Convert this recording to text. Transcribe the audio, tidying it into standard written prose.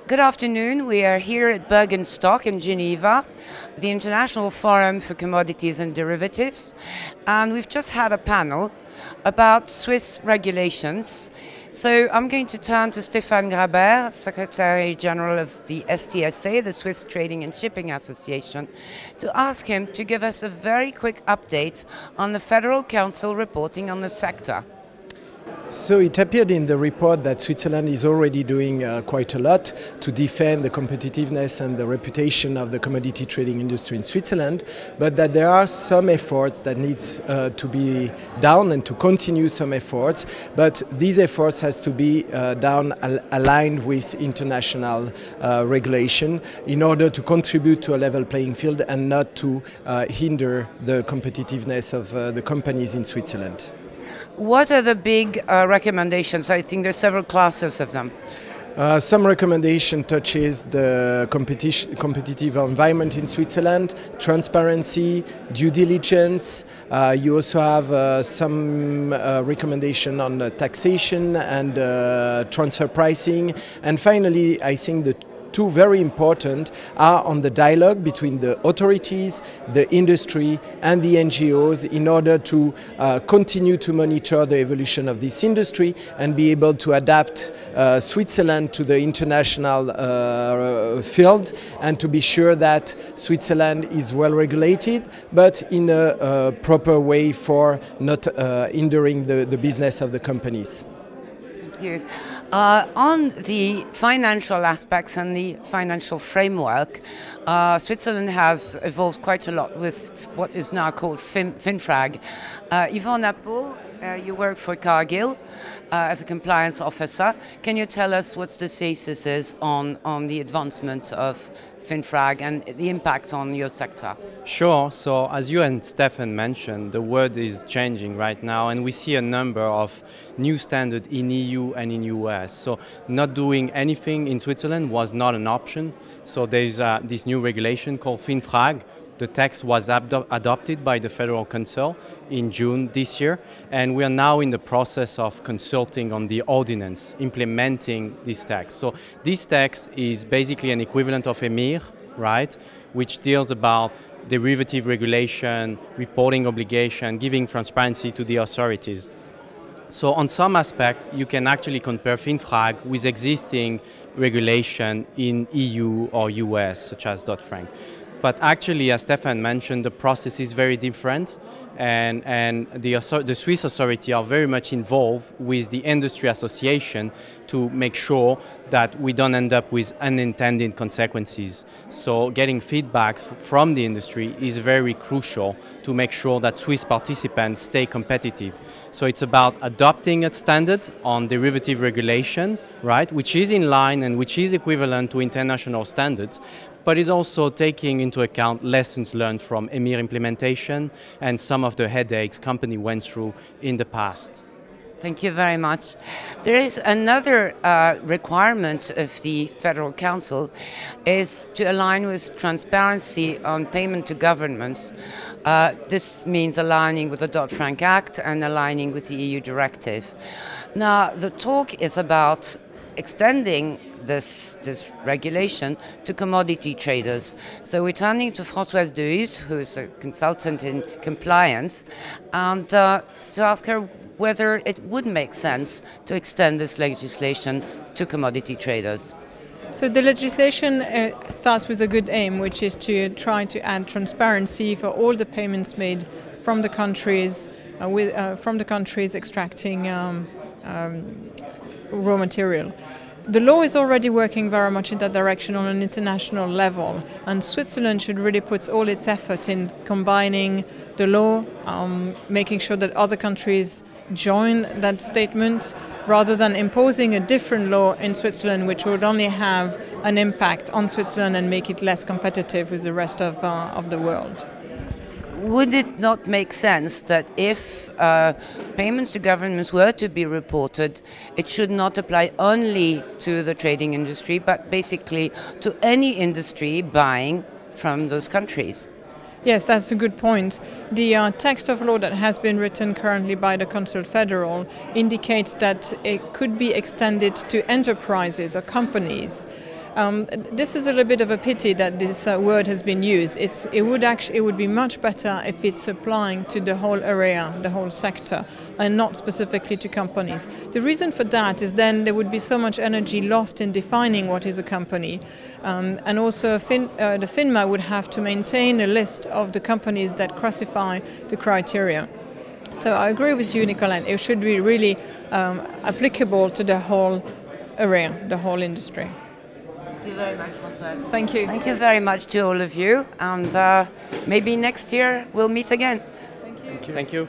Good afternoon. We are here at Bürgenstock in Geneva, the International Forum for Commodities and Derivatives, and we've just had a panel about Swiss regulations. So I'm going to turn to Stéphane Graber, Secretary General of the STSA, the Swiss Trading and Shipping Association, to ask him to give us a very quick update on the Federal Council reporting on the sector. So it appeared in the report that Switzerland is already doing quite a lot to defend the competitiveness and the reputation of the commodity trading industry in Switzerland, but that there are some efforts that needs to be done and to continue some efforts, but these efforts has to be done aligned with international regulation in order to contribute to a level playing field and not to hinder the competitiveness of the companies in Switzerland. What are the big recommendations? I think there's several classes of them. Some recommendation touches the competitive environment in Switzerland, transparency, due diligence. You also have some recommendation on taxation and transfer pricing. And finally, I think the two very important are on the dialogue between the authorities, the industry and the NGOs in order to continue to monitor the evolution of this industry and be able to adapt Switzerland to the international field and to be sure that Switzerland is well regulated but in a proper way for not hindering the business of the companies. Thank you. On the financial aspects and the financial framework, Switzerland has evolved quite a lot with what is now called FinfraG. Yvon Nappo, you work for Cargill as a compliance officer. Can you tell us what the status is on the advancement of FinfraG and the impact on your sector? Sure. So as you and Stefan mentioned, the world is changing right now and we see a number of new standards in EU and in US. So not doing anything in Switzerland was not an option. So there's this new regulation called FinfraG. The text was adopted by the Federal Council in June this year, and we are now in the process of consulting on the ordinance implementing this text. So this text is basically an equivalent of EMIR, right, which deals about derivative regulation, reporting obligation, giving transparency to the authorities. So on some aspect, you can actually compare FinfraG with existing regulation in EU or US, such as Dodd-Frank. But actually, as Stefan mentioned, the process is very different and the Swiss authority are very much involved with the industry association to make sure that we don't end up with unintended consequences. So getting feedbacks from the industry is very crucial to make sure that Swiss participants stay competitive. So it's about adopting a standard on derivative regulation, right, which is in line and which is equivalent to international standards, but is also taking into account lessons learned from EMIR implementation and some of the headaches company went through in the past. Thank you very much. There is another requirement of the Federal Council is to align with transparency on payment to governments. This means aligning with the Dodd-Frank Act and aligning with the EU directive. Now, the talk is about extending this regulation to commodity traders. So we're turning to Françoise Deshusses, who is a consultant in compliance, and to ask her whether it would make sense to extend this legislation to commodity traders. So the legislation starts with a good aim, which is to try to add transparency for all the payments made from the countries extracting raw material. The law is already working very much in that direction on an international level, and Switzerland should really put all its effort in combining the law, making sure that other countries join that statement, rather than imposing a different law in Switzerland which would only have an impact on Switzerland and make it less competitive with the rest of the world. Would it not make sense that if payments to governments were to be reported, it should not apply only to the trading industry, but basically to any industry buying from those countries? Yes, that's a good point. The text of law that has been written currently by the Council Federal indicates that it could be extended to enterprises or companies This is a little bit of a pity that this word has been used. It would be much better if it's applying to the whole area, the whole sector, and not specifically to companies. The reason for that is then there would be so much energy lost in defining what is a company, and also the FINMA would have to maintain a list of the companies that classify the criteria. So I agree with you, Nicolette. It should be really applicable to the whole area, the whole industry. Thank you very much, Françoise. Thank you. Thank you very much to all of you, and maybe next year we'll meet again. Thank you. Thank you.